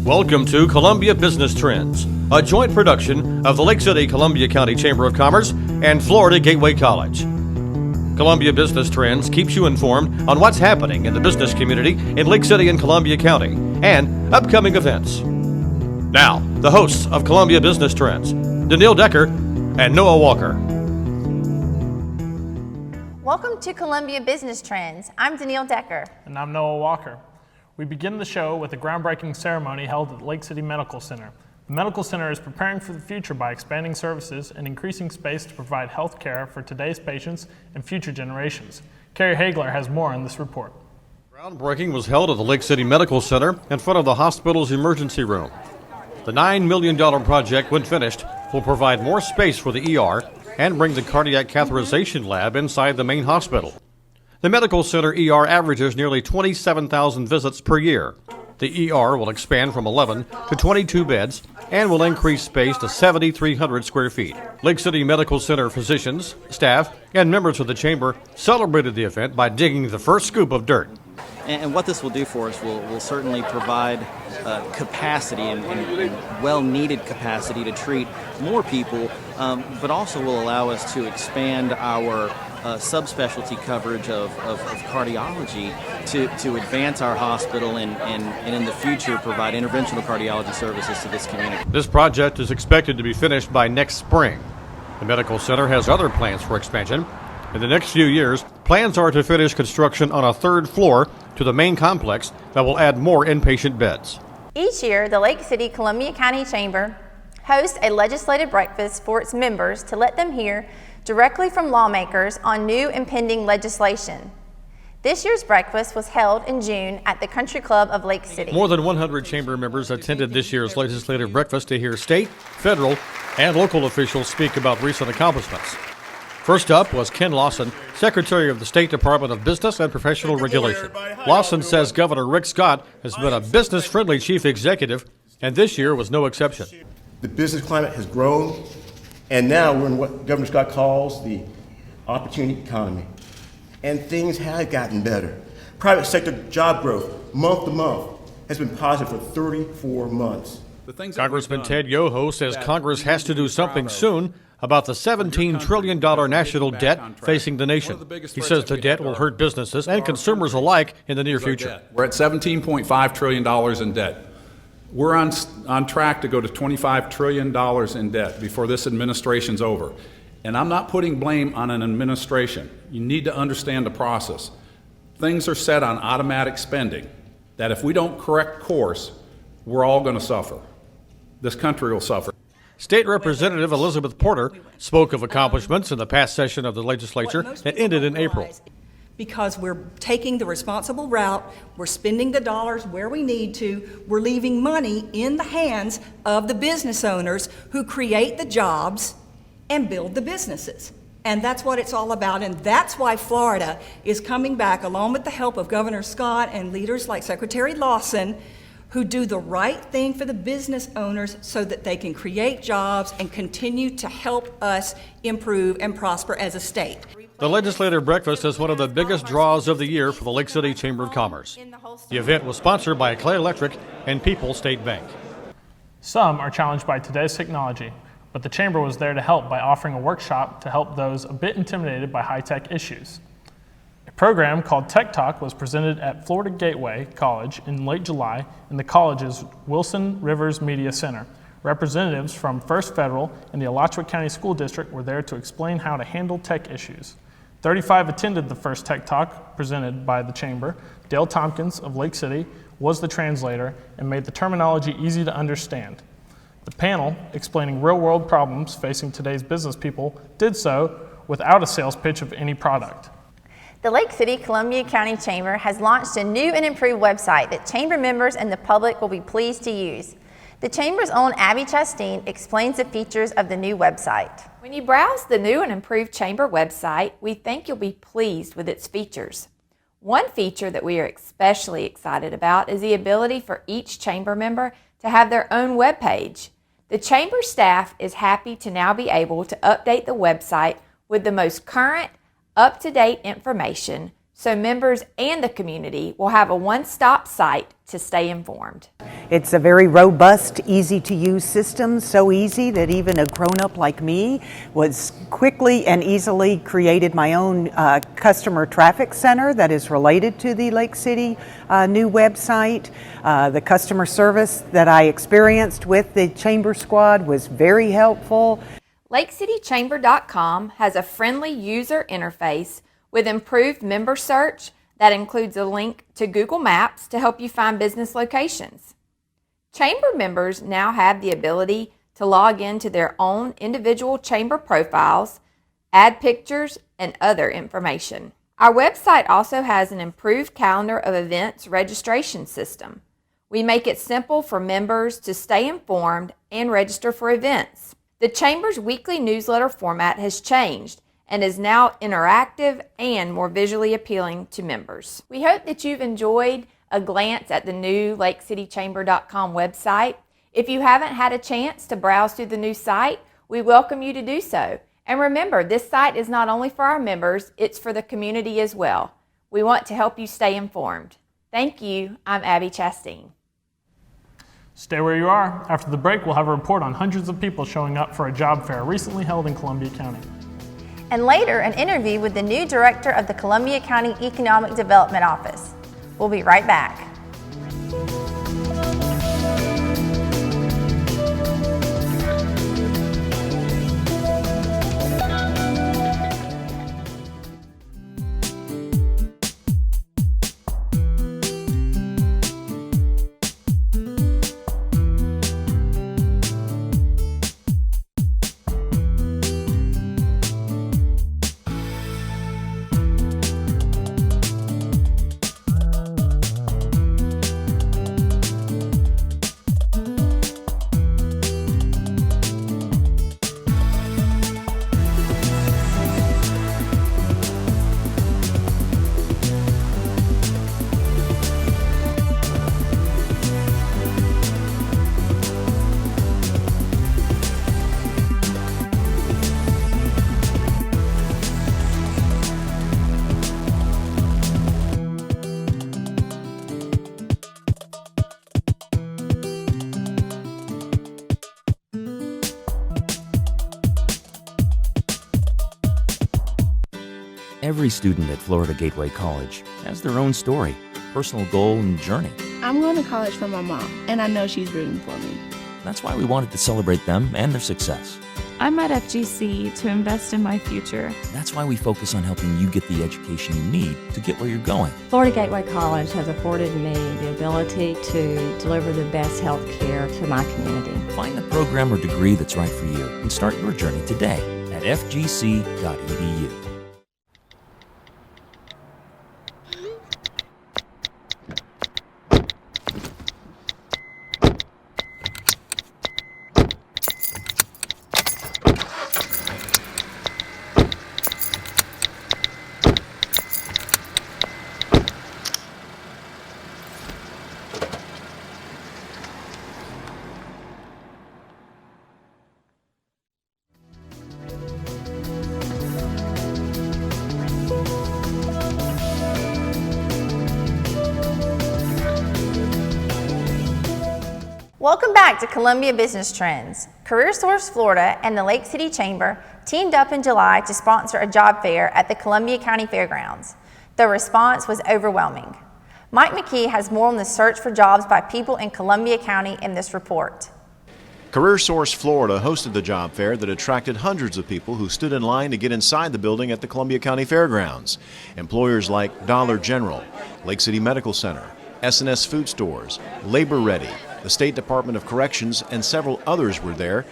Welcome to Columbia Business Trends, a joint production of the Lake City Columbia County Chamber of Commerce and Florida Gateway College. Columbia Business Trends keeps you informed on what's happening in the business community in Lake City and Columbia County and upcoming events. Now, the hosts of Columbia Business Trends, Danielle Decker and Noah Walker. Welcome to Columbia Business Trends. I'm Danielle Decker. And I'm Noah Walker. We begin the show with a groundbreaking ceremony held at Lake City Medical Center. The Medical Center is preparing for the future by expanding services and increasing space to provide health care for today's patients and future generations. Carrie Hagler has more on this report. Groundbreaking was held at the Lake City Medical Center in front of the hospital's emergency room. The $9 million project, when finished, will provide more space for the ER and bring the cardiac catheterization lab inside the main hospital. The Medical Center ER averages nearly 27,000 visits per year. The ER will expand from 11 to 22 beds and will increase space to 7,300 square feet. Lake City Medical Center physicians, staff, and members of the chamber celebrated the event by digging the first scoop of dirt. And what this will do for us will certainly provide capacity and well-needed capacity to treat more people, but also will allow us to expand our subspecialty coverage of cardiology to advance our hospital and in the future provide interventional cardiology services to this community. This project is expected to be finished by next spring. The Medical Center has other plans for expansion. In the next few years, plans are to finish construction on a third floor to the main complex that will add more inpatient beds. Each year, the Lake City Columbia County Chamber hosts a legislative breakfast for its members to let them hear directly from lawmakers on new and pending legislation. This year's breakfast was held in June at the Country Club of Lake City. More than 100 chamber members attended this year's legislative breakfast to hear state, federal, and local officials speak about recent accomplishments. First up was Ken Lawson, Secretary of the State Department of Business and Professional Regulation. Lawson says Governor Rick Scott has been a business-friendly chief executive, and this year was no exception. The business climate has grown, and now we're in what Governor Scott calls the opportunity economy. And things have gotten better. Private sector job growth, month to month, has been positive for 34 months. Congressman Ted Yoho says Congress has to do something soon about the $17 trillion national debt facing the nation. He says the debt will hurt businesses and consumers alike in the near future. We're at $17.5 trillion in debt. We're on track to go to $25 trillion in debt before this administration's over. And I'm not putting blame on an administration. You need to understand the process. Things are set on automatic spending, that if we don't correct course, we're all going to suffer. This country will suffer. State Representative Elizabeth Porter spoke of accomplishments in the past session of the legislature that ended in April. Because we're taking the responsible route, we're spending the dollars where we need to, we're leaving money in the hands of the business owners who create the jobs and build the businesses. And that's what it's all about, and that's why Florida is coming back, along with the help of Governor Scott and leaders like Secretary Lawson, who do the right thing for the business owners so that they can create jobs and continue to help us improve and prosper as a state. The legislative breakfast is one of the biggest draws of the year for the Lake City Chamber of Commerce. The event was sponsored by Clay Electric and People's State Bank. Some are challenged by today's technology, but the Chamber was there to help by offering a workshop to help those a bit intimidated by high-tech issues. A program called Tech Talk was presented at Florida Gateway College in late July in the college's Wilson Rivers Media Center. Representatives from First Federal and the Alachua County School District were there to explain how to handle tech issues. 35 attended the first Tech Talk presented by the Chamber. Dale Tompkins of Lake City was the translator and made the terminology easy to understand. The panel, explaining real-world problems facing today's business people, did so without a sales pitch of any product. The Lake City Columbia County Chamber has launched a new and improved website that Chamber members and the public will be pleased to use. The Chamber's own Abby Chastain explains the features of the new website. When you browse the new and improved Chamber website, we think you'll be pleased with its features. One feature that we are especially excited about is the ability for each Chamber member to have their own web page. The Chamber staff is happy to now be able to update the website with the most current, up-to-date information so members and the community will have a one-stop site to stay informed. It's a very robust, easy-to-use system, so easy that even a grown-up like me was quickly and easily created my own customer traffic center that is related to the Lake City new website. The customer service that I experienced with the Chamber Squad was very helpful. LakeCityChamber.com has a friendly user interface with improved member search that includes a link to Google Maps to help you find business locations. Chamber members now have the ability to log into their own individual chamber profiles, add pictures, and other information. Our website also has an improved calendar of events registration system. We make it simple for members to stay informed and register for events. The Chamber's weekly newsletter format has changed and is now interactive and more visually appealing to members. We hope that you've enjoyed a glance at the new LakeCityChamber.com website. If you haven't had a chance to browse through the new site, we welcome you to do so. And remember, this site is not only for our members, it's for the community as well. We want to help you stay informed. Thank you. I'm Abby Chastain. Stay where you are. After the break, we'll have a report on hundreds of people showing up for a job fair recently held in Columbia County. And later, an interview with the new director of the Columbia County Economic Development Office. We'll be right back. Every student at Florida Gateway College has their own story, personal goal, and journey. I'm going to college for my mom, and I know she's rooting for me. That's why we wanted to celebrate them and their success. I'm at FGC to invest in my future. That's why we focus on helping you get the education you need to get where you're going. Florida Gateway College has afforded me the ability to deliver the best health care to my community. Find the program or degree that's right for you and start your journey today at fgc.edu. Welcome back to Columbia Business Trends. CareerSource Florida and the Lake City Chamber teamed up in July to sponsor a job fair at the Columbia County Fairgrounds. The response was overwhelming. Mike McKee has more on the search for jobs by people in Columbia County in this report. CareerSource Florida hosted the job fair that attracted hundreds of people who stood in line to get inside the building at the Columbia County Fairgrounds. Employers like Dollar General, Lake City Medical Center, S&S Food Stores, Labor Ready, the State Department of Corrections, and several others were there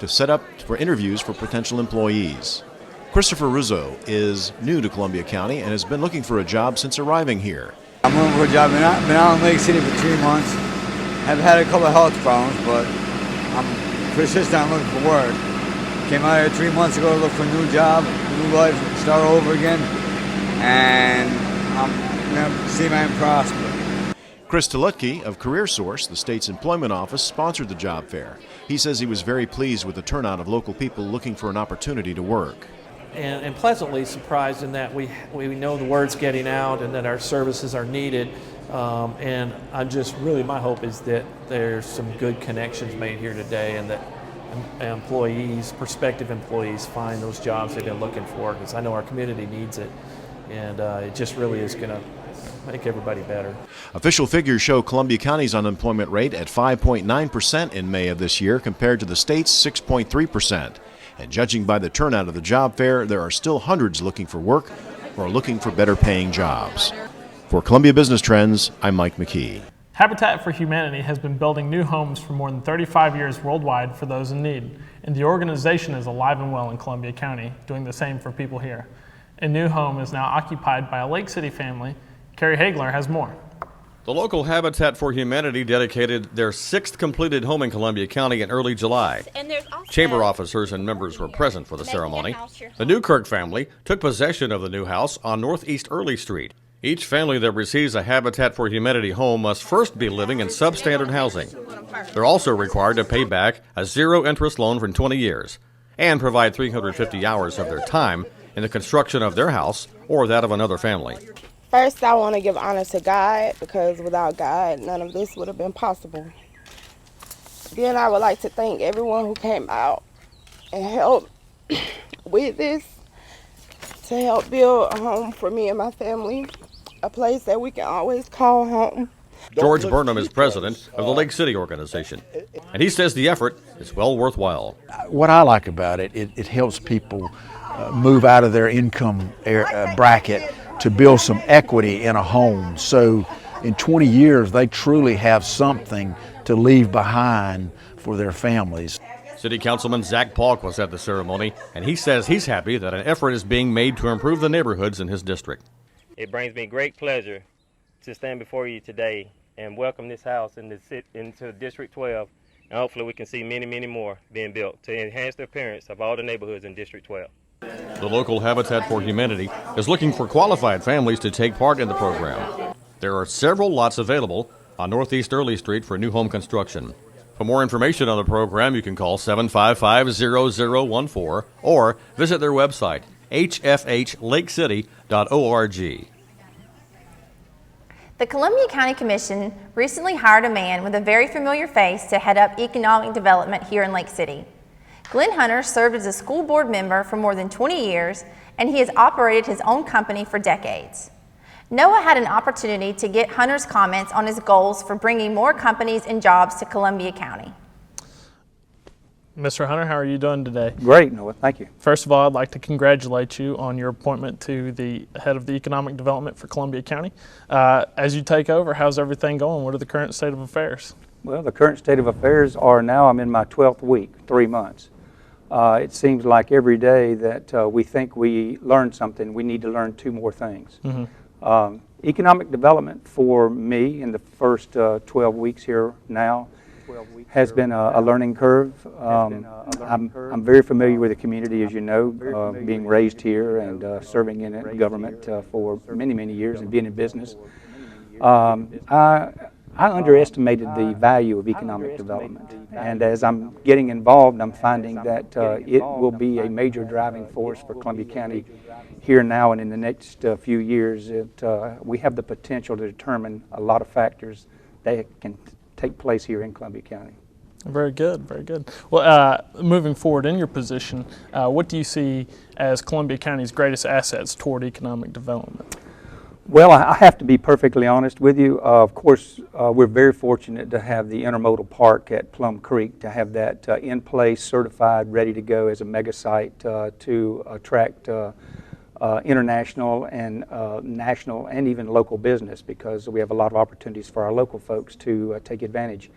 to set up for interviews for potential employees. Christopher Rizzo is new to Columbia County and has been looking for a job since arriving here. I'm looking for a job. I've been out in Lake City for 3 months. I've had a couple of health problems, but I'm persistent on looking for work. Came out here 3 months ago to look for a new job, new life, start over again, and I'm going to see my prosper. Chris Tulutke of CareerSource, the state's employment office, sponsored the job fair. He says he was very pleased with the turnout of local people looking for an opportunity to work. And pleasantly surprised in that we know the word's getting out and that our services are needed. And my hope is that there's some good connections made here today, and that prospective employees find those jobs they've been looking for, because I know our community needs it, and it just really is going to make everybody better. Official figures show Columbia County's unemployment rate at 5.9% in May of this year compared to the state's 6.3%. And judging by the turnout of the job fair, there are still hundreds looking for work or looking for better paying jobs. For Columbia Business Trends, I'm Mike McKee. Habitat for Humanity has been building new homes for more than 35 years worldwide for those in need, and the organization is alive and well in Columbia County, doing the same for people here. A new home is now occupied by a Lake City family. Carrie Hagler has more. The local Habitat for Humanity dedicated their 6th completed home in Columbia County in early July. Chamber officers and members were present for the ceremony. The Newkirk family took possession of the new house on Northeast Early Street. Each family that receives a Habitat for Humanity home must first be living in substandard housing. They're also required to pay back a zero-interest loan for 20 years and provide 350 hours of their time in the construction of their house or that of another family. First, I want to give honor to God, because without God, none of this would have been possible. Then I would like to thank everyone who came out and helped with this, to help build a home for me and my family, a place that we can always call home. George Burnham is president of the Lake City organization, and he says the effort is well worthwhile. What I like about it, it helps people move out of their income bracket to build some equity in a home. So in 20 years, they truly have something to leave behind for their families. City Councilman Zach Paulk was at the ceremony, and he says he's happy that an effort is being made to improve the neighborhoods in his district. It brings me great pleasure to stand before you today and welcome this house into District 12, and hopefully we can see many, many more being built to enhance the appearance of all the neighborhoods in District 12. The local Habitat for Humanity is looking for qualified families to take part in the program. There are several lots available on Northeast Early Street for new home construction. For more information on the program, you can call 755-0014 or visit their website, hfhlakecity.org. The Columbia County Commission recently hired a man with a very familiar face to head up economic development here in Lake City. Glenn Hunter served as a school board member for more than 20 years, and he has operated his own company for decades. Noah had an opportunity to get Hunter's comments on his goals for bringing more companies and jobs to Columbia County. Mr. Hunter, how are you doing today? Great, Noah. Thank you. First of all, I'd like to congratulate you on your appointment to the head of the economic development for Columbia County. As you take over, how's everything going? What are the current state of affairs? Well, the current state of affairs are now I'm in my 12th week, 3 months. It seems like every day that we think we learned something, we need to learn 2 more things. Mm-hmm. Economic development for me in the first 12 weeks here now has been a learning curve. I'm very familiar with the community, as you know, being raised here and serving in government for many, many years and being in business. I underestimated the value of economic development, and as I'm getting involved, I'm finding that it will be a major driving force for Columbia County here now and in the next few years. We have the potential to determine a lot of factors that can take place here in Columbia County. Very good, very good. Well, moving forward in your position, what do you see as Columbia County's greatest assets toward economic development? Well, I have to be perfectly honest with you. Of course, we're very fortunate to have the intermodal park at Plum Creek, to have that in place, certified, ready to go as a mega site to attract international and national and even local business, because we have a lot of opportunities for our local folks to take advantage.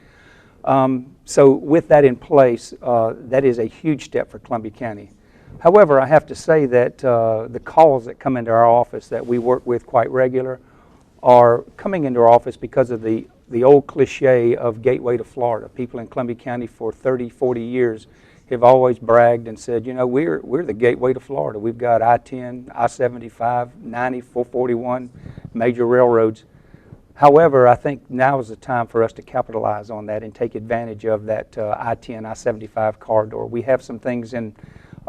So with that in place, that is a huge step for Columbia County. However, I have to say that the calls that come into our office that we work with quite regular are coming into our office because of the old cliche of gateway to Florida. People in Columbia County for 30, 40 years have always bragged and said, you know, we're the gateway to Florida. We've got I-10, I-75, 90, 441, major railroads. However, I think now is the time for us to capitalize on that and take advantage of that I-10, I-75 corridor. We have some things in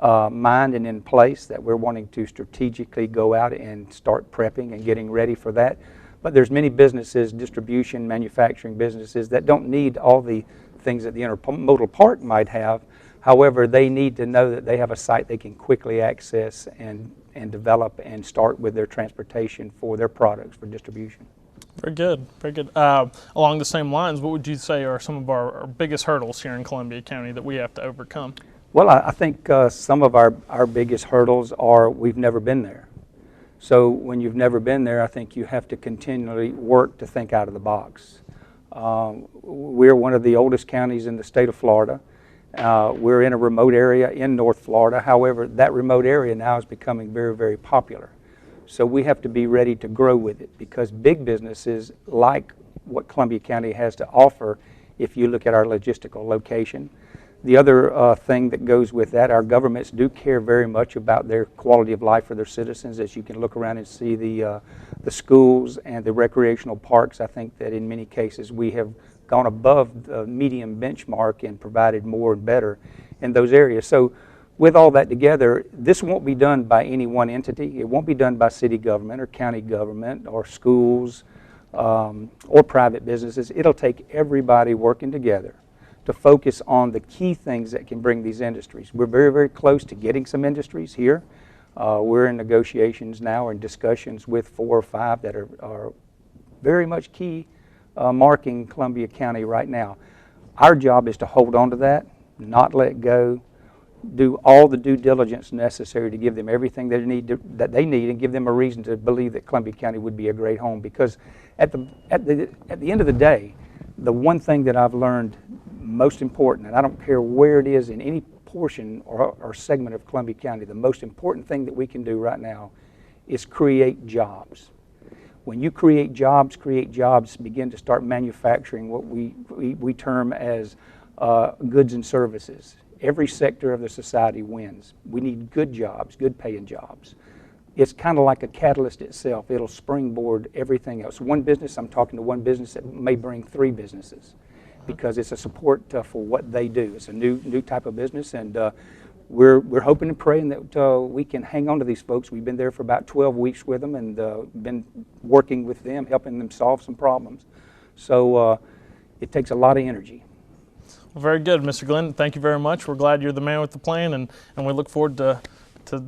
mind and in place that we're wanting to strategically go out and start prepping and getting ready for that. But there's many businesses, distribution, manufacturing businesses, that don't need all the things that the intermodal park might have. However, they need to know that they have a site they can quickly access and develop and start with their transportation for their products for distribution. Very good, very good. Along the same lines, what would you say are some of our biggest hurdles here in Columbia County that we have to overcome? Well, I think some of our biggest hurdles are we've never been there. So when you've never been there, I think you have to continually work to think out of the box. We're one of the oldest counties in the state of Florida. We're in a remote area in North Florida. However, that remote area now is becoming very, very popular. So we have to be ready to grow with it, because big businesses like what Columbia County has to offer if you look at our logistical location. The other thing that goes with that, our governments do care very much about their quality of life for their citizens. As you can look around and see the schools and the recreational parks, I think that in many cases we have gone above the medium benchmark and provided more and better in those areas. So with all that together, this won't be done by any one entity. It won't be done by city government or county government or schools or private businesses. It'll take everybody working together to focus on the key things that can bring these industries. We're very, very close to getting some industries here. We're in negotiations now or in discussions with 4 or 5 that are very much key marking Columbia County right now. Our job is to hold on to that, not let go, do all the due diligence necessary to give them everything they need and give them a reason to believe that Columbia County would be a great home. Because at the end of the day, the one thing that I've learned most important, and I don't care where it is in any portion or segment of Columbia County, the most important thing that we can do right now is create jobs. When you create jobs, begin to start manufacturing what we term as goods and services. Every sector of the society wins. We need good jobs, good paying jobs. It's kind of like a catalyst itself. It'll springboard everything else. One business, I'm talking to one business that may bring 3 businesses, because it's a support for what they do. It's a new type of business, and we're hoping and praying that we can hang on to these folks. We've been there for about 12 weeks with them and been working with them, helping them solve some problems. So it takes a lot of energy. Well, very good, Mr. Glenn. Thank you very much. We're glad you're the man with the plan, and we look forward to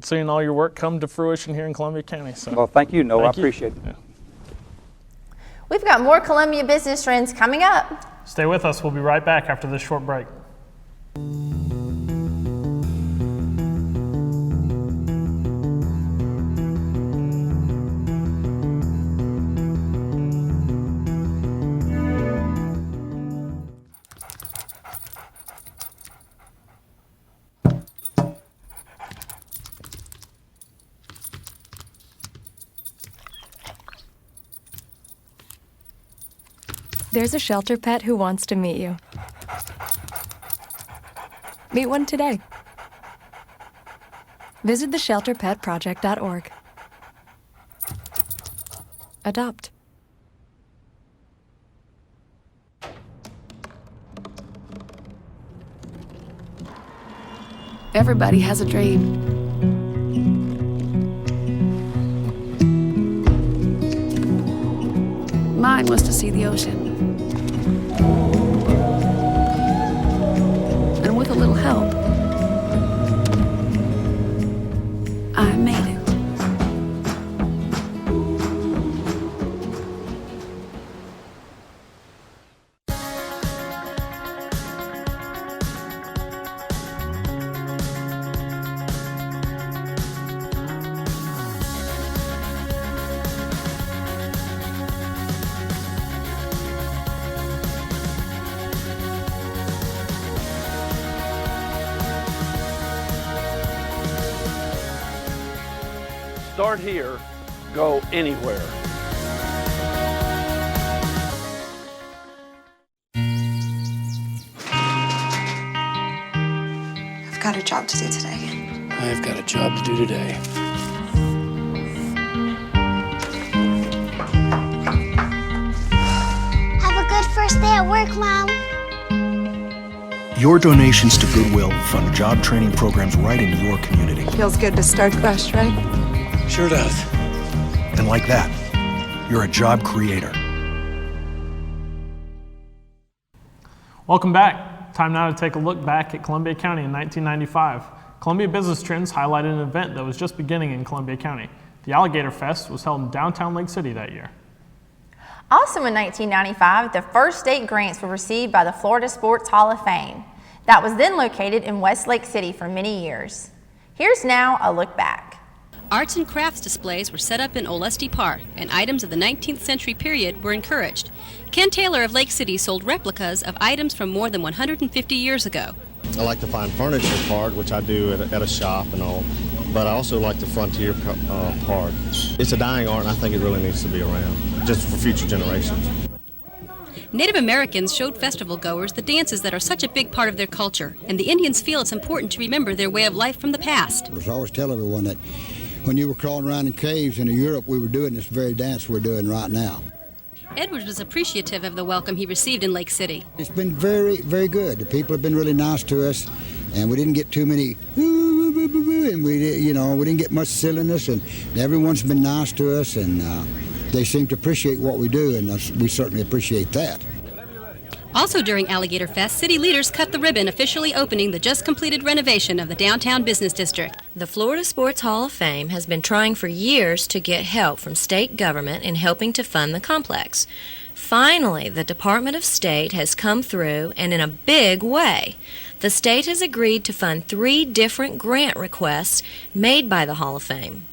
seeing all your work come to fruition here in Columbia County. So, well, thank you, Noah. I appreciate it. Yeah. We've got more Columbia Business Trends coming up. Stay with us. We'll be right back after this short break. There's a shelter pet who wants to meet you. Meet one today. Visit theshelterpetproject.org. Adopt. Everybody has a dream. Mine was to see the ocean. And with a little help, I made it. Start here, go anywhere. I've got a job to do today. I've got a job to do today. Have a good first day at work, Mom. Your donations to Goodwill fund job training programs right in your community. Feels good to start fresh, right? Sure does. And like that, you're a job creator. Welcome back. Time now to take a look back at Columbia County in 1995. Columbia Business Trends highlighted an event that was just beginning in Columbia County. The Alligator Fest was held in downtown Lake City that year. Also in 1995, the first state grants were received by the Florida Sports Hall of Fame. That was then located in West Lake City for many years. Here's now a look back. Arts and crafts displays were set up in Olustee Park, and items of the 19th century period were encouraged. Ken Taylor of Lake City sold replicas of items from more than 150 years ago. I like to find furniture part, which I do at a shop and all, but I also like the frontier part. It's a dying art, and I think it really needs to be around, just for future generations. Native Americans showed festival goers the dances that are such a big part of their culture, and the Indians feel it's important to remember their way of life from the past. I always tell everyone that when you were crawling around in caves in Europe, we were doing this very dance we're doing right now. Edwards was appreciative of the welcome he received in Lake City. It's been very, very good. The people have been really nice to us, and we didn't get too many and we didn't get much silliness, and everyone's been nice to us, and they seem to appreciate what we do, and we certainly appreciate that. Also during Alligator Fest, city leaders cut the ribbon officially opening the just completed renovation of the downtown business district. The Florida Sports Hall of Fame has been trying for years to get help from state government in helping to fund the complex. Finally, the Department of State has come through, and in a big way. The state has agreed to fund 3 different grant requests made by the Hall of Fame.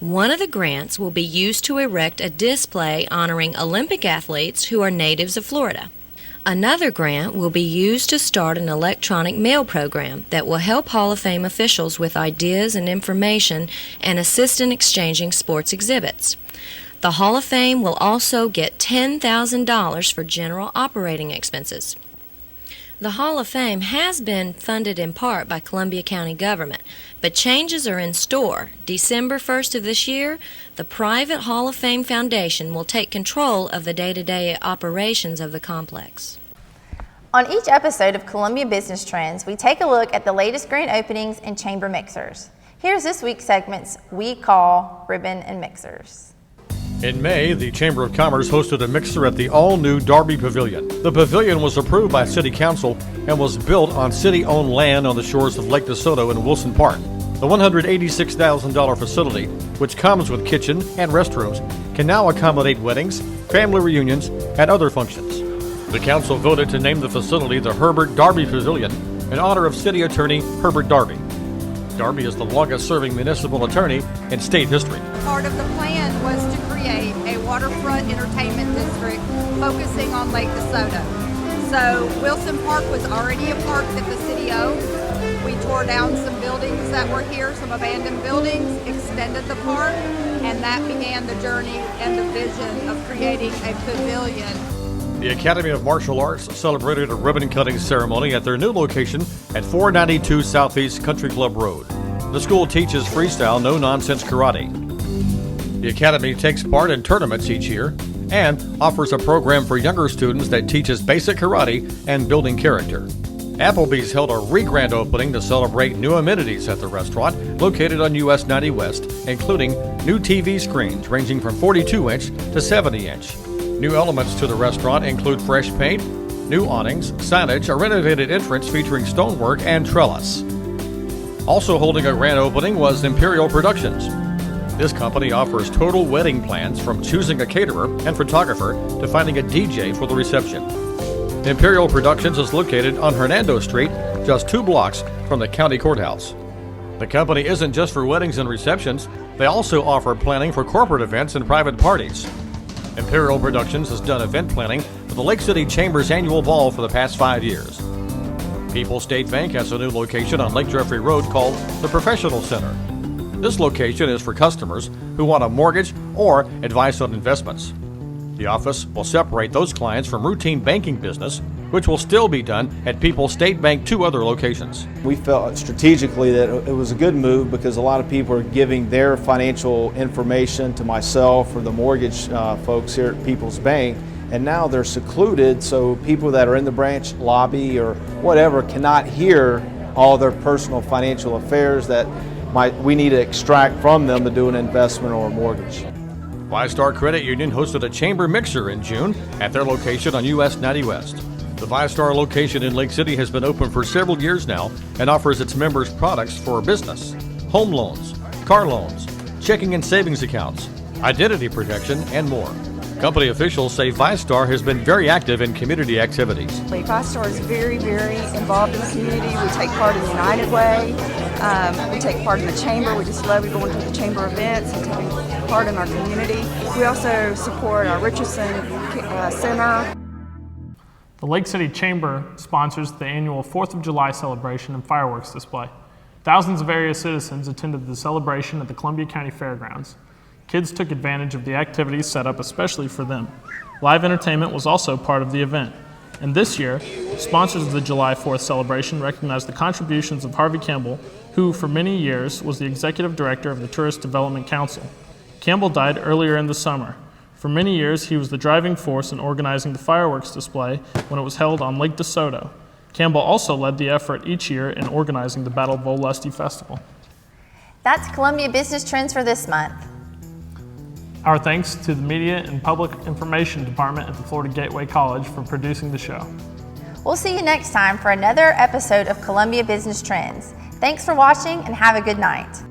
One of the grants will be used to erect a display honoring Olympic athletes who are natives of Florida. Another grant will be used to start an electronic mail program that will help Hall of Fame officials with ideas and information and assist in exchanging sports exhibits. The Hall of Fame will also get $10,000 for general operating expenses. The Hall of Fame has been funded in part by Columbia County government, but changes are in store. December 1st of this year, the private Hall of Fame Foundation will take control of the day-to-day operations of the complex. On each episode of Columbia Business Trends, we take a look at the latest grand openings and chamber mixers. Here's this week's segments we call Ribbon and Mixers. In May, the Chamber of Commerce hosted a mixer at the all-new Darby Pavilion. The pavilion was approved by City Council and was built on city-owned land on the shores of Lake DeSoto in Wilson Park. The $186,000 facility, which comes with kitchen and restrooms, can now accommodate weddings, family reunions, and other functions. The council voted to name the facility the Herbert Darby Pavilion in honor of City Attorney Herbert Darby. Darby is the longest-serving municipal attorney in state history. Part of the plan was to create a waterfront entertainment district focusing on Lake DeSoto. So Wilson Park was already a park that the city owned. We tore down some buildings that were here, some abandoned buildings, extended the park, and that began the journey and the vision of creating a pavilion. The Academy of Martial Arts celebrated a ribbon-cutting ceremony at their new location at 492 Southeast Country Club Road. The school teaches freestyle, no-nonsense karate. The Academy takes part in tournaments each year and offers a program for younger students that teaches basic karate and building character. Applebee's held a re-grand opening to celebrate new amenities at the restaurant located on US 90 West, including new TV screens ranging from 42-inch to 70-inch. New elements to the restaurant include fresh paint, new awnings, signage, a renovated entrance featuring stonework, and trellis. Also holding a grand opening was Imperial Productions. This company offers total wedding plans, from choosing a caterer and photographer to finding a DJ for the reception. Imperial Productions is located on Hernando Street, just 2 blocks from the county courthouse. The company isn't just for weddings and receptions, they also offer planning for corporate events and private parties. Imperial Productions has done event planning for the Lake City Chamber's annual ball for the past 5 years. People's State Bank has a new location on Lake Jeffrey Road called the Professional Center. This location is for customers who want a mortgage or advice on investments. The office will separate those clients from routine banking business, which will still be done at People's State Bank 2 other locations. We felt strategically that it was a good move because a lot of people are giving their financial information to myself or the mortgage folks here at People's Bank, and now they're secluded, so people that are in the branch lobby or whatever cannot hear all their personal financial affairs that we need to extract from them to do an investment or a mortgage. ViStar Credit Union hosted a chamber mixer in June at their location on US 90 West. The ViStar location in Lake City has been open for several years now and offers its members products for business, home loans, car loans, checking and savings accounts, identity protection, and more. Company officials say ViStar has been very active in community activities. ViStar is very, very involved in the community. We take part in United Way. We take part in the chamber. We just love going to the chamber events and taking part in our community. We also support our Richardson Center. The Lake City Chamber sponsors the annual 4th of July celebration and fireworks display. Thousands of area citizens attended the celebration at the Columbia County Fairgrounds. Kids took advantage of the activities set up especially for them. Live entertainment was also part of the event. And this year, sponsors of the July 4th celebration recognized the contributions of Harvey Campbell, who for many years was the executive director of the Tourist Development Council. Campbell died earlier in the summer. For many years, he was the driving force in organizing the fireworks display when it was held on Lake DeSoto. Campbell also led the effort each year in organizing the Battle of Olustee Festival. That's Columbia Business Trends for this month. Our thanks to the Media and Public Information Department at the Florida Gateway College for producing the show. We'll see you next time for another episode of Columbia Business Trends. Thanks for watching and have a good night.